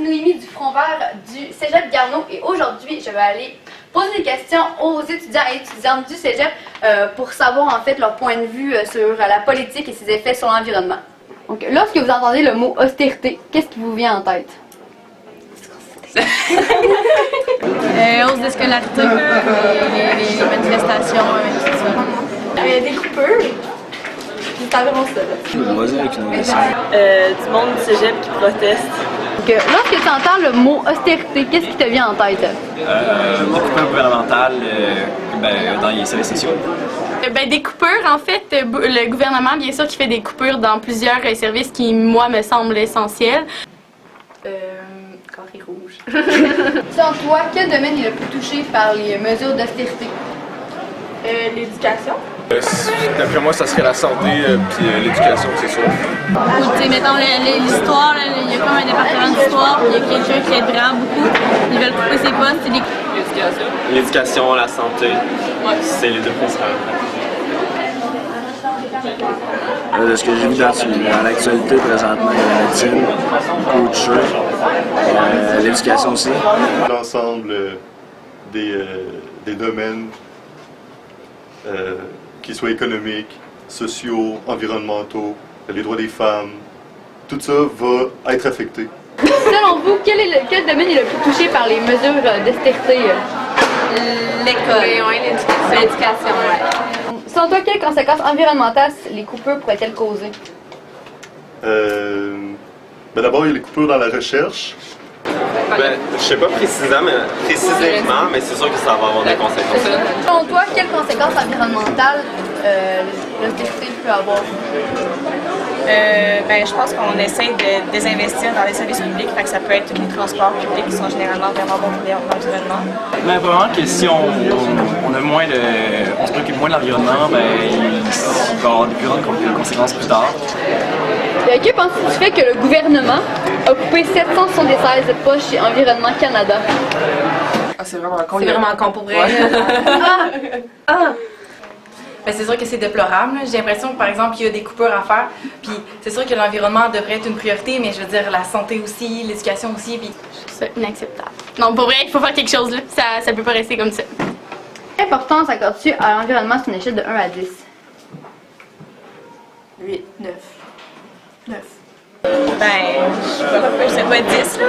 Noémie du Front Vert du Cégep Garneau et aujourd'hui, je vais aller poser des questions aux étudiants et étudiantes du Cégep pour savoir en fait leur point de vue sur la politique et ses effets sur l'environnement. Donc, lorsque vous entendez le mot austérité, qu'est-ce qui vous vient en tête? Hausse de scolarité, les manifestations, tout ça. Des coupures. C'est environ ça. Du monde du cégep qui proteste. Donc, lorsque tu entends le mot austérité, qu'est-ce qui te vient en tête? Des coupures gouvernementales dans les services sociaux. Des coupures, en fait, le gouvernement, bien sûr, qui fait des coupures dans plusieurs services qui, moi, me semblent essentiels. Carré rouge. Selon toi, quel domaine est le plus touché par les mesures d'austérité? L'éducation. D'après moi, ça serait la santé puis l'éducation, c'est sûr. Mettons l'histoire, il y a comme un département d'histoire, il y a quelqu'un qui aide vraiment beaucoup. Ils veulent couper ses postes. L'éducation. L'éducation, la santé, c'est les deux principales. De ce que j'ai vu dans l'actualité présentement, il y a la médecine, beaucoup touché, l'éducation aussi. L'ensemble des domaines, qu'ils soient économiques, sociaux, environnementaux, les droits des femmes, tout ça va être affecté. Selon vous, quel domaine est le plus touché par les mesures d'austérité? L'école. Oui, l'éducation. Selon toi, quelles conséquences environnementales les coupures pourraient-elles causer? D'abord, il y a les coupures dans la recherche. Je sais pas précisément, mais c'est sûr que ça va avoir des conséquences. Selon toi, quelles conséquences environnementales l'austérité peut avoir? Je pense qu'on essaie de désinvestir dans les services publics, fait que ça peut être les transports publics qui sont généralement vraiment bons pour l'environnement. Mais vraiment que si on se préoccupe moins de l'environnement, il va y avoir des plus grandes conséquences plus tard. Que penses-tu du fait que le gouvernement a coupé 776 postes chez Environnement Canada? C'est vraiment con. C'est vraiment con pour vrai. C'est sûr que c'est déplorable. J'ai l'impression que, par exemple, il y a des coupures à faire. Puis c'est sûr que l'environnement devrait être une priorité, mais je veux dire, la santé aussi, l'éducation aussi. Puis C'est inacceptable. Non, pour vrai, il faut faire quelque chose, là. Ça peut pas rester comme ça. Quelle importance accordes-tu à l'environnement sur une échelle de 1 à 10? 8, 9. 9. Je sais pas 10, là.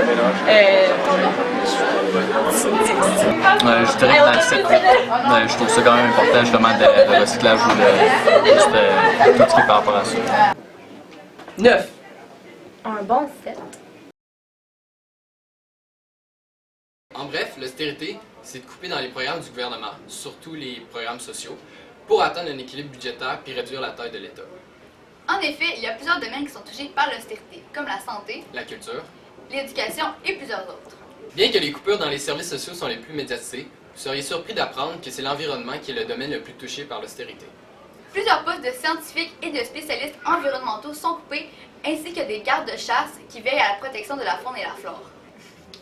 10. Je dirais dans le 7. Je trouve ça quand même important justement de recyclage ou de tout ce qui est par rapport à ça. 9. Un bon 7. En bref, l'austérité, c'est de couper dans les programmes du gouvernement, surtout les programmes sociaux, pour atteindre un équilibre budgétaire puis réduire la taille de l'État. En effet, il y a plusieurs domaines qui sont touchés par l'austérité, comme la santé, La culture. l'éducation et plusieurs autres. Bien que les coupures dans les services sociaux sont les plus médiatisées, vous seriez surpris d'apprendre que c'est l'environnement qui est le domaine le plus touché par l'austérité. Plusieurs postes de scientifiques et de spécialistes environnementaux sont coupés, ainsi que des gardes de chasse qui veillent à la protection de la faune et la flore.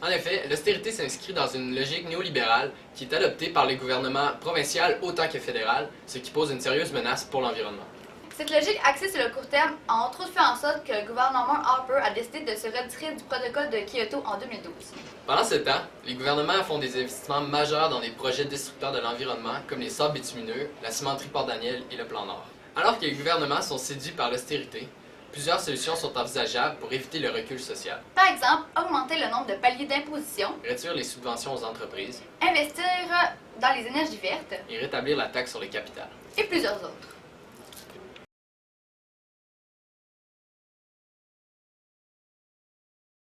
En effet, l'austérité s'inscrit dans une logique néolibérale qui est adoptée par les gouvernements provinciaux autant que fédéral, ce qui pose une sérieuse menace pour l'environnement. Cette logique axée sur le court terme a entre autres fait en sorte que le gouvernement Harper a décidé de se retirer du protocole de Kyoto en 2012. Pendant ce temps, les gouvernements font des investissements majeurs dans des projets destructeurs de l'environnement comme les sables bitumineux, la cimenterie Port-Daniel et le Plan Nord. Alors que les gouvernements sont séduits par l'austérité, plusieurs solutions sont envisageables pour éviter le recul social. Par exemple, augmenter le nombre de paliers d'imposition, Réduire les subventions aux entreprises investir dans les énergies vertes et rétablir la taxe sur le capital. et plusieurs autres.